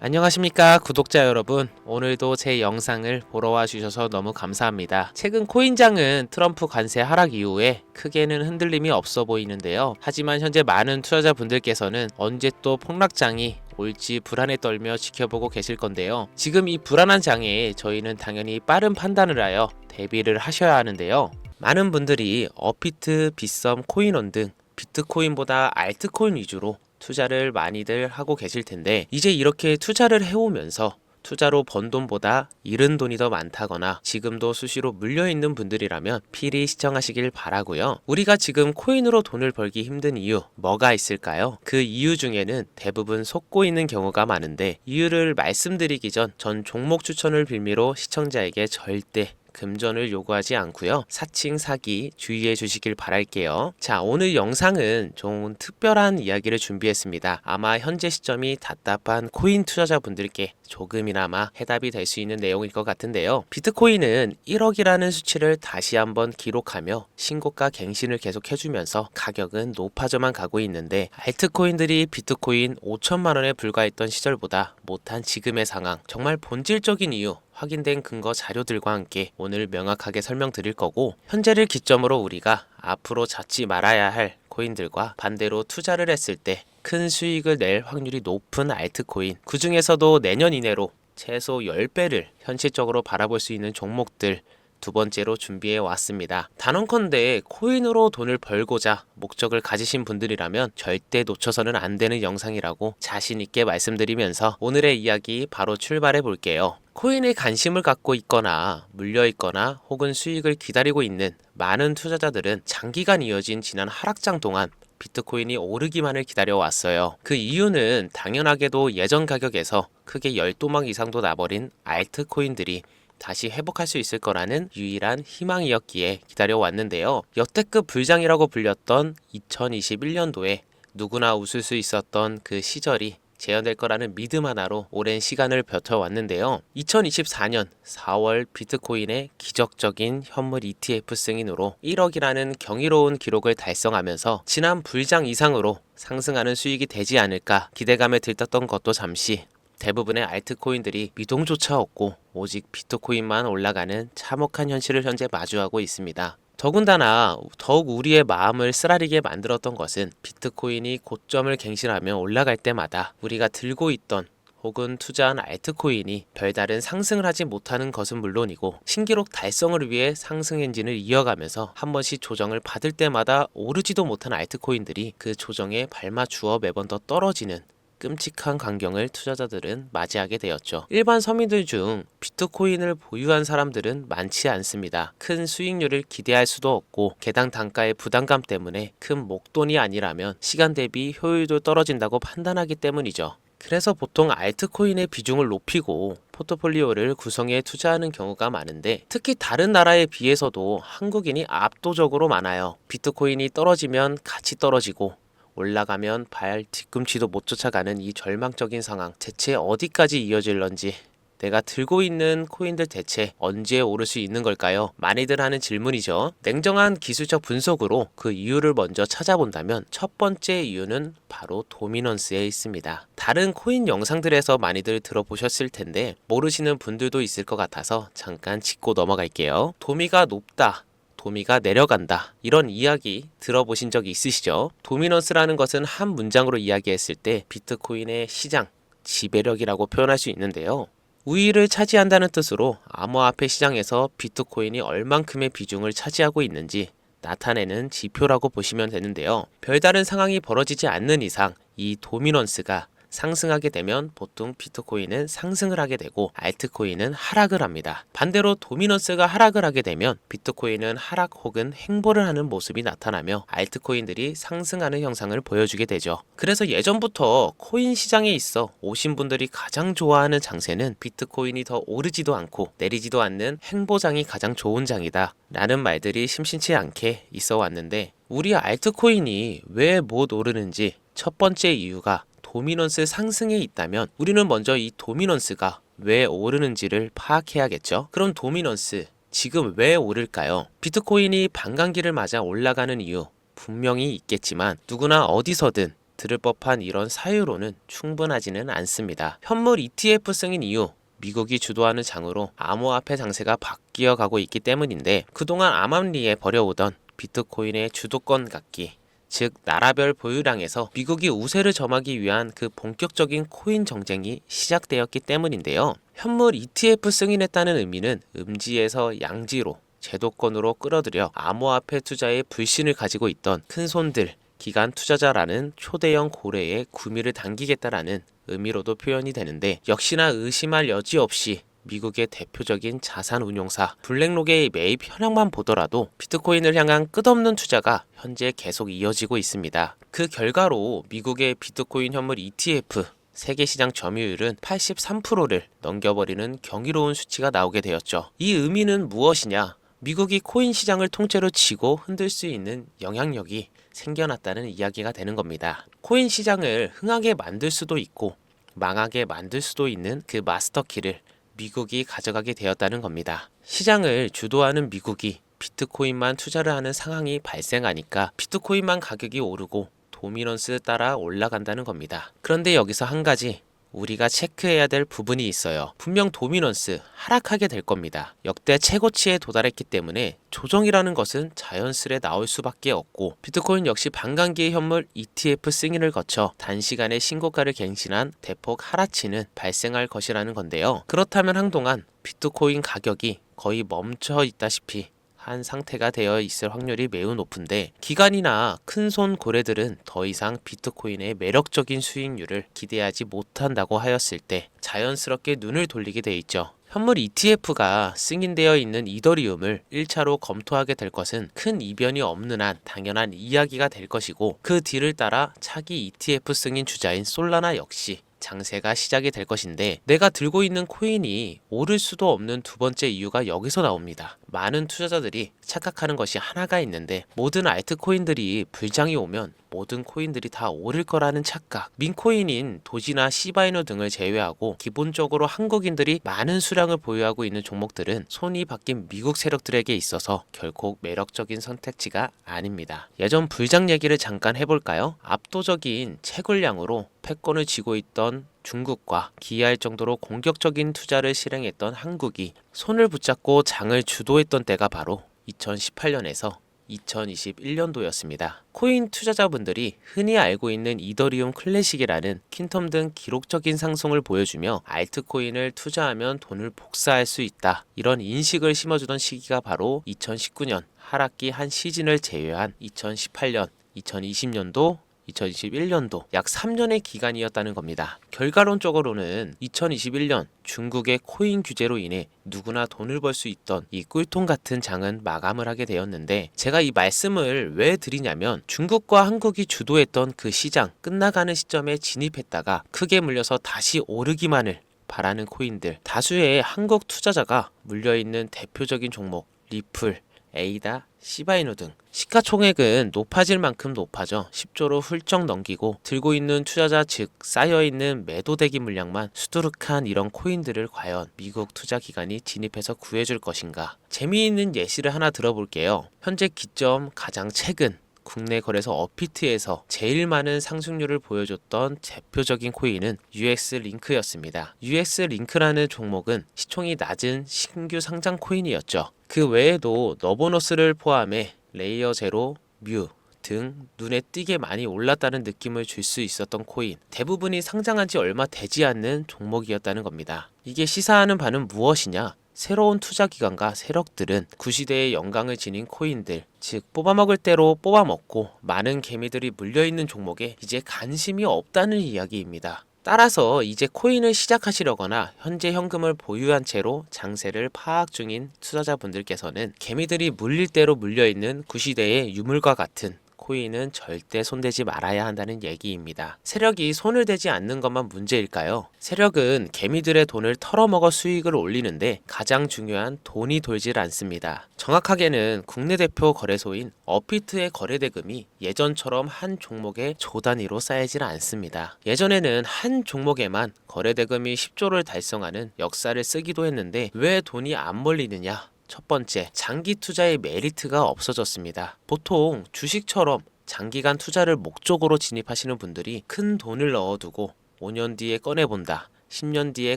안녕하십니까 구독자 여러분, 오늘도 제 영상을 보러 와주셔서 너무 감사합니다. 최근 코인장은 트럼프 관세 하락 이후에 크게는 흔들림이 없어 보이는데요. 하지만 현재 많은 투자자분들께서는 언제 또 폭락장이 올지 불안에 떨며 지켜보고 계실 건데요. 지금 이 불안한 장에 저희는 당연히 빠른 판단을 하여 대비를 하셔야 하는데요. 많은 분들이 업비트, 빗썸, 코인원 등 비트코인보다 알트코인 위주로 투자를 많이들 하고 계실 텐데, 이제 이렇게 투자를 해오면서 투자로 번 돈보다 잃은 돈이 더 많다거나 지금도 수시로 물려있는 분들이라면 필히 시청하시길 바라고요. 우리가 지금 코인으로 돈을 벌기 힘든 이유 뭐가 있을까요? 그 이유 중에는 대부분 속고 있는 경우가 많은데, 이유를 말씀드리기 전 종목 추천을 빌미로 시청자에게 절대 금전을 요구하지 않고요. 사칭 사기 주의해 주시길 바랄게요. 자, 오늘 영상은 좀 특별한 이야기를 준비했습니다. 아마 현재 시점이 답답한 코인 투자자분들께 조금이나마 해답이 될 수 있는 내용일 것 같은데요. 비트코인은 1억이라는 수치를 다시 한번 기록하며 신고가 갱신을 계속 해주면서 가격은 높아져만 가고 있는데, 알트코인들이 비트코인 5천만 원에 불과했던 시절보다 못한 지금의 상황, 정말 본질적인 이유 확인된 근거 자료들과 함께 오늘 명확하게 설명드릴 거고, 현재를 기점으로 우리가 앞으로 찾지 말아야 할 코인들과 반대로 투자를 했을 때 큰 수익을 낼 확률이 높은 알트코인, 그 중에서도 내년 이내로 최소 10배를 현실적으로 바라볼 수 있는 종목들 두 번째로 준비해 왔습니다. 단언컨대 코인으로 돈을 벌고자 목적을 가지신 분들이라면 절대 놓쳐서는 안 되는 영상이라고 자신 있게 말씀드리면서 오늘의 이야기 바로 출발해 볼게요. 코인에 관심을 갖고 있거나 물려 있거나 혹은 수익을 기다리고 있는 많은 투자자들은 장기간 이어진 지난 하락장 동안 비트코인이 오르기만을 기다려왔어요. 그 이유는 당연하게도 예전 가격에서 크게 10도막 이상도 나버린 알트코인들이 다시 회복할 수 있을 거라는 유일한 희망이었기에 기다려왔는데요. 역대급 불장이라고 불렸던 2021년도에 누구나 웃을 수 있었던 그 시절이 재현될 거라는 믿음 하나로 오랜 시간을 버텨왔는데요. 2024년 4월 비트코인의 기적적인 현물 ETF 승인으로 1억이라는 경이로운 기록을 달성하면서 지난 불장 이상으로 상승하는 수익이 되지 않을까 기대감에 들떴던 것도 잠시, 대부분의 알트코인들이 미동조차 없고 오직 비트코인만 올라가는 참혹한 현실을 현재 마주하고 있습니다. 더군다나 더욱 우리의 마음을 쓰라리게 만들었던 것은 비트코인이 고점을 갱신하며 올라갈 때마다 우리가 들고 있던 혹은 투자한 알트코인이 별다른 상승을 하지 못하는 것은 물론이고, 신기록 달성을 위해 상승 엔진을 이어가면서 한 번씩 조정을 받을 때마다 오르지도 못한 알트코인들이 그 조정에 발맞추어 매번 더 떨어지는 끔찍한 광경을 투자자들은 맞이하게 되었죠. 일반 서민들 중 비트코인을 보유한 사람들은 많지 않습니다. 큰 수익률을 기대할 수도 없고, 개당 단가의 부담감 때문에 큰 목돈이 아니라면 시간 대비 효율도 떨어진다고 판단하기 때문이죠. 그래서 보통 알트코인의 비중을 높이고 포트폴리오를 구성해 투자하는 경우가 많은데, 특히 다른 나라에 비해서도 한국인이 압도적으로 많아요. 비트코인이 떨어지면 같이 떨어지고 올라가면 발 뒤꿈치도 못 쫓아가는 이 절망적인 상황, 대체 어디까지 이어질런지, 내가 들고 있는 코인들 대체 언제 오를 수 있는 걸까요? 많이들 하는 질문이죠. 냉정한 기술적 분석으로 그 이유를 먼저 찾아본다면 첫 번째 이유는 바로 도미넌스에 있습니다. 다른 코인 영상들에서 많이들 들어보셨을 텐데 모르시는 분들도 있을 것 같아서 잠깐 짚고 넘어갈게요. 도미가 높다, 도미가 내려간다, 이런 이야기 들어보신 적 있으시죠? 도미넌스라는 것은 한 문장으로 이야기했을 때 비트코인의 시장, 지배력이라고 표현할 수 있는데요. 우위를 차지한다는 뜻으로 암호화폐 시장에서 비트코인이 얼만큼의 비중을 차지하고 있는지 나타내는 지표라고 보시면 되는데요. 별다른 상황이 벌어지지 않는 이상 이 도미넌스가 상승하게 되면 보통 비트코인은 상승을 하게 되고 알트코인은 하락을 합니다. 반대로 도미넌스가 하락을 하게 되면 비트코인은 하락 혹은 횡보를 하는 모습이 나타나며 알트코인들이 상승하는 형상을 보여주게 되죠. 그래서 예전부터 코인 시장에 있어 오신 분들이 가장 좋아하는 장세는 비트코인이 더 오르지도 않고 내리지도 않는 횡보장이 가장 좋은 장이다 라는 말들이 심심치 않게 있어 왔는데, 우리 알트코인이 왜 못 오르는지 첫 번째 이유가 도미넌스 상승에 있다면 우리는 먼저 이 도미넌스가 왜 오르는지를 파악해야겠죠. 그럼 도미넌스, 지금 왜 오를까요? 비트코인이 반감기를 맞아 올라가는 이유 분명히 있겠지만 누구나 어디서든 들을 법한 이런 사유로는 충분하지는 않습니다. 현물 ETF 승인 이후 미국이 주도하는 장으로 암호화폐 장세가 바뀌어 가고 있기 때문인데, 그동안 암암리에 벌여오던 비트코인의 주도권 갖기, 즉 나라별 보유량에서 미국이 우세를 점하기 위한 그 본격적인 코인 정쟁이 시작되었기 때문인데요. 현물 ETF 승인했다는 의미는 음지에서 양지로 제도권으로 끌어들여 암호화폐 투자에 불신을 가지고 있던 큰손들, 기관 투자자라는 초대형 고래의 구미를 당기겠다라는 의미로도 표현이 되는데, 역시나 의심할 여지 없이 미국의 대표적인 자산운용사 블랙록의 매입 현황만 보더라도 비트코인을 향한 끝없는 투자가 현재 계속 이어지고 있습니다. 그 결과로 미국의 비트코인 현물 ETF 세계시장 점유율은 83%를 넘겨버리는 경이로운 수치가 나오게 되었죠. 이 의미는 무엇이냐? 미국이 코인 시장을 통째로 쥐고 흔들 수 있는 영향력이 생겨났다는 이야기가 되는 겁니다. 코인 시장을 흥하게 만들 수도 있고 망하게 만들 수도 있는 그 마스터키를 미국이 가져가게 되었다는 겁니다. 시장을 주도하는 미국이 비트코인만 투자를 하는 상황이 발생하니까 비트코인만 가격이 오르고 도미넌스 따라 올라간다는 겁니다. 그런데 여기서 한 가지 우리가 체크해야 될 부분이 있어요. 분명 도미넌스 하락하게 될 겁니다. 역대 최고치에 도달했기 때문에 조정이라는 것은 자연스레 나올 수밖에 없고, 비트코인 역시 반감기의 현물 ETF 승인을 거쳐 단시간에 신고가를 갱신한 대폭 하락치는 발생할 것이라는 건데요. 그렇다면 한동안 비트코인 가격이 거의 멈춰 있다시피 한 상태가 되어 있을 확률이 매우 높은데, 기관이나 큰손 고래들은 더 이상 비트코인의 매력적인 수익률을 기대하지 못한다고 하였을 때 자연스럽게 눈을 돌리게 돼 있죠. 현물 ETF가 승인되어 있는 이더리움을 1차로 검토하게 될 것은 큰 이변이 없는 한 당연한 이야기가 될 것이고, 그 뒤를 따라 차기 ETF 승인 주자인 솔라나 역시 장세가 시작이 될 것인데, 내가 들고 있는 코인이 오를 수도 없는 두 번째 이유가 여기서 나옵니다. 많은 투자자들이 착각하는 것이 하나가 있는데, 모든 알트코인들이 불장이 오면 모든 코인들이 다 오를 거라는 착각. 민코인인 도지나 시바이누 등을 제외하고 기본적으로 한국인들이 많은 수량을 보유하고 있는 종목들은 손이 바뀐 미국 세력들에게 있어서 결코 매력적인 선택지가 아닙니다. 예전 불장 얘기를 잠깐 해볼까요? 압도적인 채굴량으로 패권을 쥐고 있던 중국과 기이할 정도로 공격적인 투자를 실행했던 한국이 손을 붙잡고 장을 주도했던 때가 바로 2018년에서 2021년도였습니다. 코인 투자자분들이 흔히 알고 있는 이더리움 클래식이라는 퀸텀 등 기록적인 상승을 보여주며 알트코인을 투자하면 돈을 복사할 수 있다, 이런 인식을 심어주던 시기가 바로 2019년 하락기 한 시즌을 제외한 2018년, 2020년도 2021년도 약 3년의 기간이었다는 겁니다. 결과론적으로는 2021년 중국의 코인 규제로 인해 누구나 돈을 벌 수 있던 이 꿀통 같은 장은 마감을 하게 되었는데, 제가 이 말씀을 왜 드리냐면, 중국과 한국이 주도했던 그 시장 끝나가는 시점에 진입했다가 크게 물려서 다시 오르기만을 바라는 코인들, 다수의 한국 투자자가 물려있는 대표적인 종목 리플, 에이다, 시바이누 등 시가총액은 높아질 만큼 높아져 10조로 훌쩍 넘기고, 들고 있는 투자자 즉 쌓여있는 매도대기 물량만 수두룩한 이런 코인들을 과연 미국 투자기관이 진입해서 구해줄 것인가. 재미있는 예시를 하나 들어볼게요. 현재 기점 가장 최근 국내 거래소 업비트에서 제일 많은 상승률을 보여줬던 대표적인 코인은 UX링크였습니다. UX링크라는 종목은 시총이 낮은 신규 상장 코인이었죠. 그 외에도 너보너스를 포함해 레이어 제로, 뮤 등 눈에 띄게 많이 올랐다는 느낌을 줄 수 있었던 코인, 대부분이 상장한 지 얼마 되지 않는 종목이었다는 겁니다. 이게 시사하는 바는 무엇이냐? 새로운 투자기관과 세력들은 구시대의 영광을 지닌 코인들, 즉 뽑아먹을 대로 뽑아먹고 많은 개미들이 물려있는 종목에 이제 관심이 없다는 이야기입니다. 따라서 이제 코인을 시작하시려거나 현재 현금을 보유한 채로 장세를 파악 중인 투자자분들께서는 개미들이 물릴 대로 물려있는 구시대의 유물과 같은 코인은 절대 손대지 말아야 한다는 얘기입니다. 세력이 손을 대지 않는 것만 문제일까요? 세력은 개미들의 돈을 털어먹어 수익을 올리는데 가장 중요한 돈이 돌질 않습니다. 정확하게는 국내 대표 거래소인 업비트의 거래대금이 예전처럼 한 종목에 조 단위로 쌓이질 않습니다. 예전에는 한 종목에만 거래대금이 10조를 달성하는 역사를 쓰기도 했는데, 왜 돈이 안 몰리느냐? 첫 번째, 장기 투자의 메리트가 없어졌습니다. 보통 주식처럼 장기간 투자를 목적으로 진입하시는 분들이 큰 돈을 넣어두고 5년 뒤에 꺼내본다, 10년 뒤에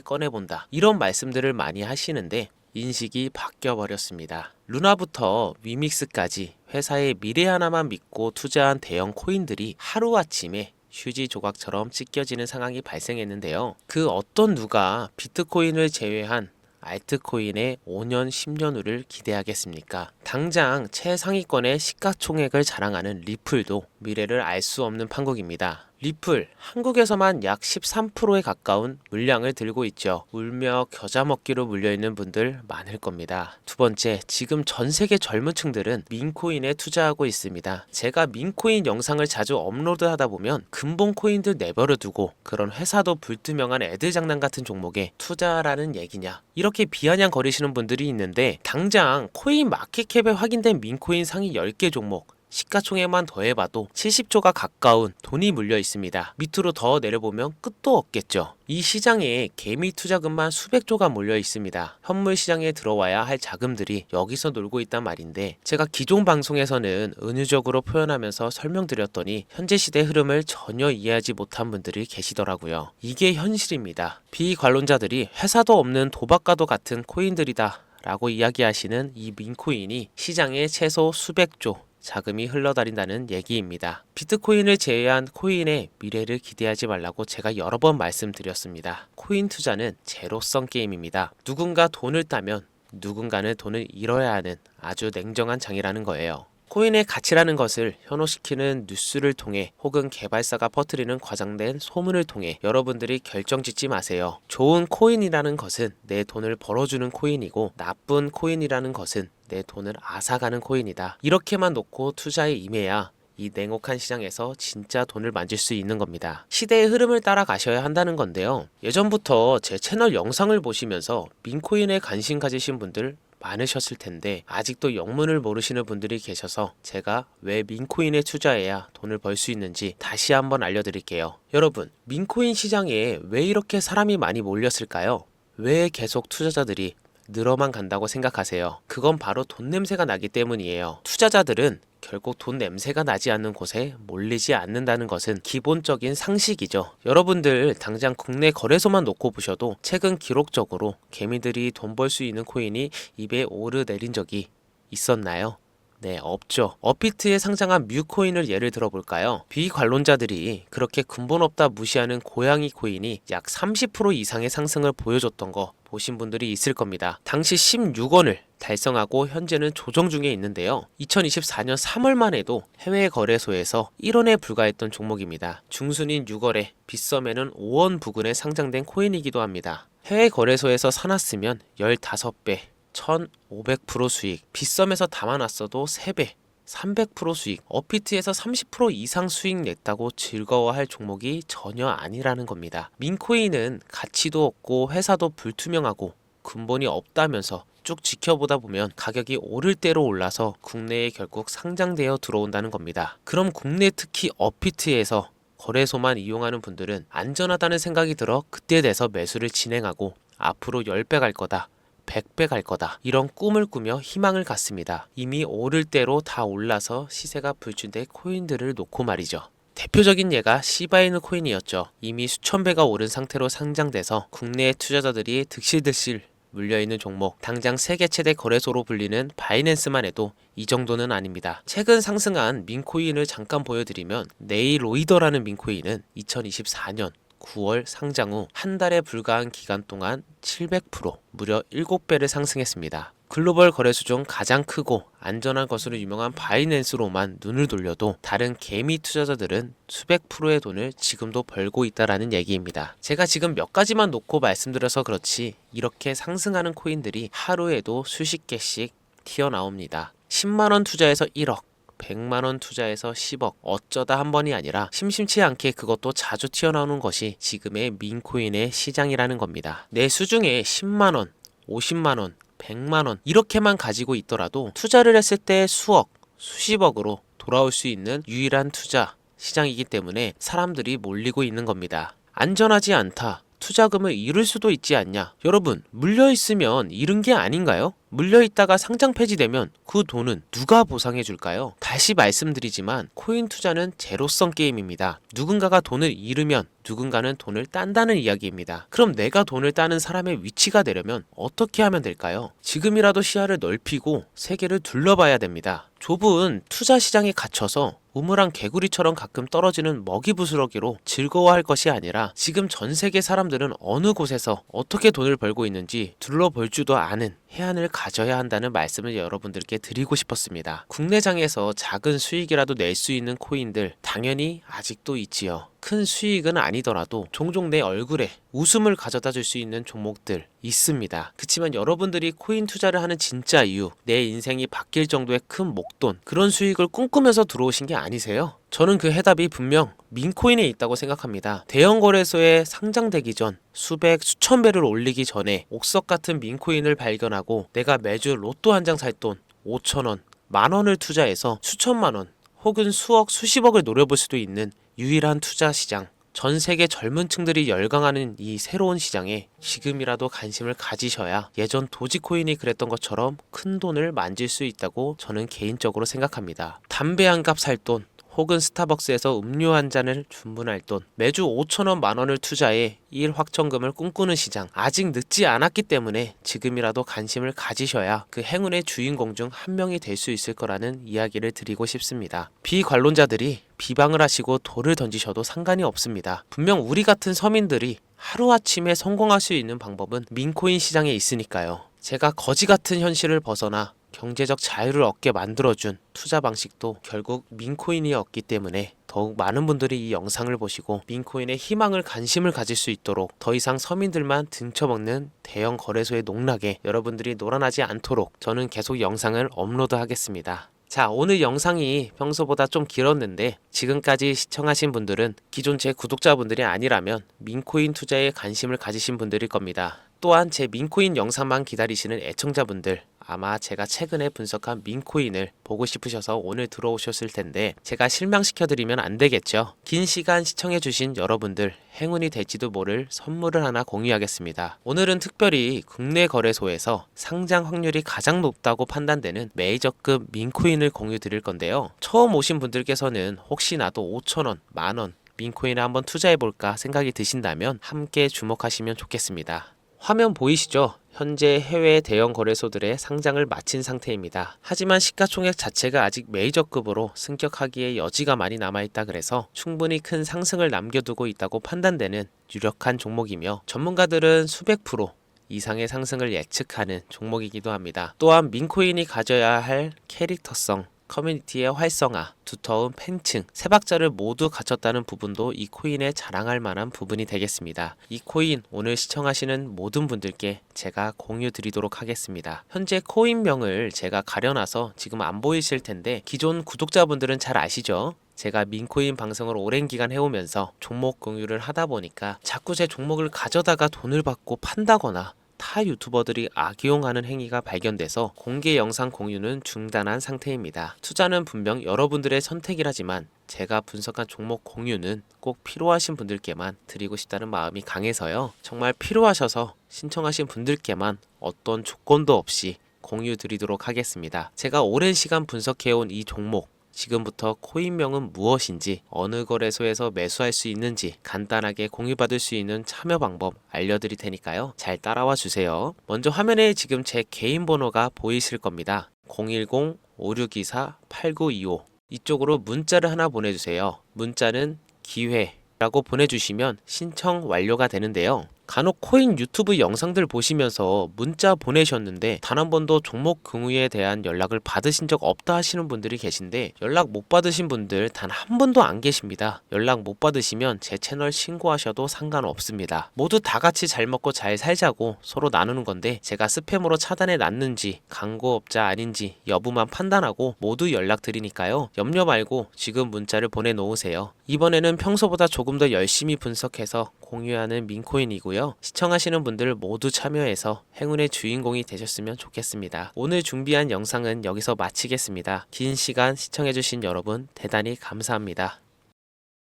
꺼내본다 이런 말씀들을 많이 하시는데 인식이 바뀌어 버렸습니다. 루나부터 위믹스까지 회사의 미래 하나만 믿고 투자한 대형 코인들이 하루아침에 휴지 조각처럼 찢겨지는 상황이 발생했는데요. 그 어떤 누가 비트코인을 제외한 알트코인의 5년, 10년 후를 기대하겠습니까? 당장 최상위권의 시가총액을 자랑하는 리플도 미래를 알 수 없는 판국입니다. 리플, 한국에서만 약 13%에 가까운 물량을 들고 있죠. 울며 겨자 먹기로 물려있는 분들 많을 겁니다. 두 번째, 지금 전 세계 젊은 층들은 민코인에 투자하고 있습니다. 제가 민코인 영상을 자주 업로드하다 보면 근본 코인들 내버려 두고 그런 회사도 불투명한 애들 장난 같은 종목에 투자라는 얘기냐 이렇게 비아냥거리시는 분들이 있는데 당장 코인 마켓캡에 확인된 민코인 상위 10개 종목 시가총액만 더해봐도 70조가 가까운 돈이 물려 있습니다. 밑으로 더 내려보면 끝도 없겠죠. 이 시장에 개미 투자금만 수백조가 몰려 있습니다. 현물 시장에 들어와야 할 자금들이 여기서 놀고 있단 말인데 제가 기존 방송에서는 은유적으로 표현하면서 설명드렸더니 현재 시대 흐름을 전혀 이해하지 못한 분들이 계시더라고요. 이게 현실입니다. 비관론자들이 회사도 없는 도박과도 같은 코인들이다 라고 이야기하시는 이 민코인이 시장에 최소 수백조 자금이 흘러다닌다는 얘기입니다. 비트코인을 제외한 코인의 미래를 기대하지 말라고 제가 여러 번 말씀드렸습니다. 코인 투자는 제로성 게임입니다. 누군가 돈을 따면 누군가는 돈을 잃어야 하는 아주 냉정한 장이라는 거예요. 코인의 가치라는 것을 현혹시키는 뉴스를 통해 혹은 개발사가 퍼뜨리는 과장된 소문을 통해 여러분들이 결정짓지 마세요. 좋은 코인이라는 것은 내 돈을 벌어주는 코인이고 나쁜 코인이라는 것은 내 돈을 앗아가는 코인이다. 이렇게만 놓고 투자에 임해야 이 냉혹한 시장에서 진짜 돈을 만질 수 있는 겁니다. 시대의 흐름을 따라가셔야 한다는 건데요. 예전부터 제 채널 영상을 보시면서 민코인에 관심 가지신 분들 많으셨을 텐데 아직도 영문을 모르시는 분들이 계셔서 제가 왜 민코인에 투자해야 돈을 벌 수 있는지 다시 한번 알려드릴게요. 여러분, 민코인 시장에 왜 이렇게 사람이 많이 몰렸을까요? 왜 계속 투자자들이 늘어만 간다고 생각하세요? 그건 바로 돈 냄새가 나기 때문이에요. 투자자들은 결국 돈 냄새가 나지 않는 곳에 몰리지 않는다는 것은 기본적인 상식이죠. 여러분들 당장 국내 거래소만 놓고 보셔도 최근 기록적으로 개미들이 돈 벌 수 있는 코인이 입에 오르내린 적이 있었나요? 네, 없죠. 업비트에 상장한 뮤코인을 예를 들어볼까요? 비관론자들이 그렇게 근본 없다 무시하는 고양이 코인이 약 30% 이상의 상승을 보여줬던 거 보신 분들이 있을 겁니다. 당시 16원을 달성하고 현재는 조정 중에 있는데요. 2024년 3월만 해도 해외 거래소에서 1원에 불과했던 종목입니다. 중순인 6월에 빗썸에는 5원 부근에 상장된 코인이기도 합니다. 해외 거래소에서 사놨으면 15배 1500% 수익, 빗썸에서 담아놨어도 3배, 300% 수익, 업비트에서 30% 이상 수익 냈다고 즐거워할 종목이 전혀 아니라는 겁니다. 민코인은 가치도 없고 회사도 불투명하고 근본이 없다면서 쭉 지켜보다 보면 가격이 오를 대로 올라서 국내에 결국 상장되어 들어온다는 겁니다. 그럼 국내 특히 업비트에서 거래소만 이용하는 분들은 안전하다는 생각이 들어 그때 돼서 매수를 진행하고 앞으로 10배 갈 거다. 100배 갈 거다. 이런 꿈을 꾸며 희망을 갖습니다. 이미 오를 대로 다 올라서 시세가 불준된 코인들을 놓고 말이죠. 대표적인 예가 시바이누 코인이었죠. 이미 수천 배가 오른 상태로 상장돼서 국내 투자자들이 득실득실 물려있는 종목, 당장 세계 최대 거래소로 불리는 바이낸스만 해도 이 정도는 아닙니다. 최근 상승한 민코인을 잠깐 보여드리면 네이로이더라는 민코인은 2024년 9월 상장 후 한 달에 불과한 기간 동안 700% 무려 7배를 상승했습니다. 글로벌 거래소 중 가장 크고 안전한 것으로 유명한 바이낸스로만 눈을 돌려도 다른 개미 투자자들은 수백 프로의 돈을 지금도 벌고 있다라는 얘기입니다. 제가 지금 몇 가지만 놓고 말씀드려서 그렇지 이렇게 상승하는 코인들이 하루에도 수십 개씩 튀어나옵니다. 10만원 투자해서 1억 100만원 투자해서 10억 어쩌다 한 번이 아니라 심심치 않게 그것도 자주 튀어나오는 것이 지금의 민코인의 시장이라는 겁니다. 내 수중에 10만원, 50만원, 100만원 이렇게만 가지고 있더라도 투자를 했을 때 수억, 수십억으로 돌아올 수 있는 유일한 투자 시장이기 때문에 사람들이 몰리고 있는 겁니다. 안전하지 않다. 투자금을 잃을 수도 있지 않냐? 여러분, 물려있으면 잃은 게 아닌가요? 물려있다가 상장 폐지되면 그 돈은 누가 보상해 줄까요? 다시 말씀드리지만 코인 투자는 제로섬 게임입니다. 누군가가 돈을 잃으면 누군가는 돈을 딴다는 이야기입니다. 그럼 내가 돈을 따는 사람의 위치가 되려면 어떻게 하면 될까요? 지금이라도 시야를 넓히고 세계를 둘러봐야 됩니다. 좁은 투자 시장에 갇혀서 우물안 개구리처럼 가끔 떨어지는 먹이 부스러기로 즐거워할 것이 아니라 지금 전 세계 사람들은 어느 곳에서 어떻게 돈을 벌고 있는지 둘러볼 줄도 아는 해안을 가져야 한다는 말씀을 여러분들께 드리고 싶었습니다. 국내장에서 작은 수익이라도 낼 수 있는 코인들 당연히 아직도 있지요. 큰 수익은 아니더라도 종종 내 얼굴에 웃음을 가져다 줄 수 있는 종목들 있습니다. 그치만 여러분들이 코인 투자를 하는 진짜 이유, 내 인생이 바뀔 정도의 큰 목돈, 그런 수익을 꿈꾸면서 들어오신 게 아니세요? 저는 그 해답이 분명 민코인에 있다고 생각합니다. 대형 거래소에 상장되기 전 수백, 수천 배를 올리기 전에 옥석 같은 민코인을 발견하고 내가 매주 로또 한 장 살 돈 5,000원, 만원을 투자해서 수천만원 혹은 수억, 수십억을 노려볼 수도 있는 유일한 투자 시장. 전 세계 젊은 층들이 열광하는 이 새로운 시장에 지금이라도 관심을 가지셔야 예전 도지코인이 그랬던 것처럼 큰 돈을 만질 수 있다고 저는 개인적으로 생각합니다. 담배 한 갑 살 돈, 혹은 스타벅스에서 음료 한 잔을 주문할 돈, 매주 5,000원 만원을 투자해 일 확정금을 꿈꾸는 시장, 아직 늦지 않았기 때문에 지금이라도 관심을 가지셔야 그 행운의 주인공 중 한 명이 될 수 있을 거라는 이야기를 드리고 싶습니다. 비관론자들이 비방을 하시고 돌을 던지셔도 상관이 없습니다. 분명 우리 같은 서민들이 하루아침에 성공할 수 있는 방법은 민코인 시장에 있으니까요. 제가 거지 같은 현실을 벗어나 경제적 자유를 얻게 만들어준 투자 방식도 결국 민코인이었기 때문에 더욱 많은 분들이 이 영상을 보시고 민코인의 희망을 관심을 가질 수 있도록 더 이상 서민들만 등쳐먹는 대형 거래소의 농락에 여러분들이 놀아나지 않도록 저는 계속 영상을 업로드하겠습니다. 자, 오늘 영상이 평소보다 좀 길었는데 지금까지 시청하신 분들은 기존 제 구독자분들이 아니라면 민코인 투자에 관심을 가지신 분들일 겁니다. 또한 제 민코인 영상만 기다리시는 애청자분들, 아마 제가 최근에 분석한 민코인을 보고 싶으셔서 오늘 들어오셨을 텐데 제가 실망시켜드리면 안 되겠죠. 긴 시간 시청해주신 여러분들 행운이 될지도 모를 선물을 하나 공유하겠습니다. 오늘은 특별히 국내 거래소에서 상장 확률이 가장 높다고 판단되는 메이저급 민코인을 공유 드릴 건데요. 처음 오신 분들께서는 혹시 나도 5,000원, 만원 민코인을 한번 투자해볼까 생각이 드신다면 함께 주목하시면 좋겠습니다. 화면 보이시죠? 현재 해외 대형 거래소들의 상장을 마친 상태입니다. 하지만 시가총액 자체가 아직 메이저급으로 승격하기에 여지가 많이 남아있다 그래서 충분히 큰 상승을 남겨두고 있다고 판단되는 유력한 종목이며 전문가들은 수백 프로 이상의 상승을 예측하는 종목이기도 합니다. 또한 민코인이 가져야 할 캐릭터성, 커뮤니티의 활성화, 두터운 팬층, 세 박자를 모두 갖췄다는 부분도 이 코인에 자랑할 만한 부분이 되겠습니다. 이 코인 오늘 시청하시는 모든 분들께 제가 공유 드리도록 하겠습니다. 현재 코인명을 제가 가려놔서 지금 안 보이실 텐데 기존 구독자분들은 잘 아시죠? 제가 민코인 방송을 오랜 기간 해오면서 종목 공유를 하다 보니까 자꾸 제 종목을 가져다가 돈을 받고 판다거나 타 유튜버들이 악용하는 행위가 발견돼서 공개 영상 공유는 중단한 상태입니다. 투자는 분명 여러분들의 선택이라지만 제가 분석한 종목 공유는 꼭 필요하신 분들께만 드리고 싶다는 마음이 강해서요. 정말 필요하셔서 신청하신 분들께만 어떤 조건도 없이 공유 드리도록 하겠습니다. 제가 오랜 시간 분석해온 이 종목, 지금부터 코인명은 무엇인지, 어느 거래소에서 매수할 수 있는지 간단하게 공유받을 수 있는 참여 방법 알려드릴 테니까요. 잘 따라와 주세요. 먼저 화면에 지금 제 개인 번호가 보이실 겁니다. 010-5624-8925 이쪽으로 문자를 하나 보내주세요. 문자는 기회라고 보내주시면 신청 완료가 되는데요. 간혹 코인 유튜브 영상들 보시면서 문자 보내셨는데 단 한 번도 종목 공유에 대한 연락을 받으신 적 없다 하시는 분들이 계신데 연락 못 받으신 분들 단 한 분도 안 계십니다. 연락 못 받으시면 제 채널 신고하셔도 상관없습니다. 모두 다 같이 잘 먹고 잘 살자고 서로 나누는 건데 제가 스팸으로 차단해 놨는지 광고업자 아닌지 여부만 판단하고 모두 연락드리니까요. 염려 말고 지금 문자를 보내놓으세요. 이번에는 평소보다 조금 더 열심히 분석해서 공유하는 민코인이고요. 시청하시는 분들 모두 참여해서 행운의 주인공이 되셨으면 좋겠습니다. 오늘 준비한 영상은 여기서 마치겠습니다. 긴 시간 시청해주신 여러분 대단히 감사합니다.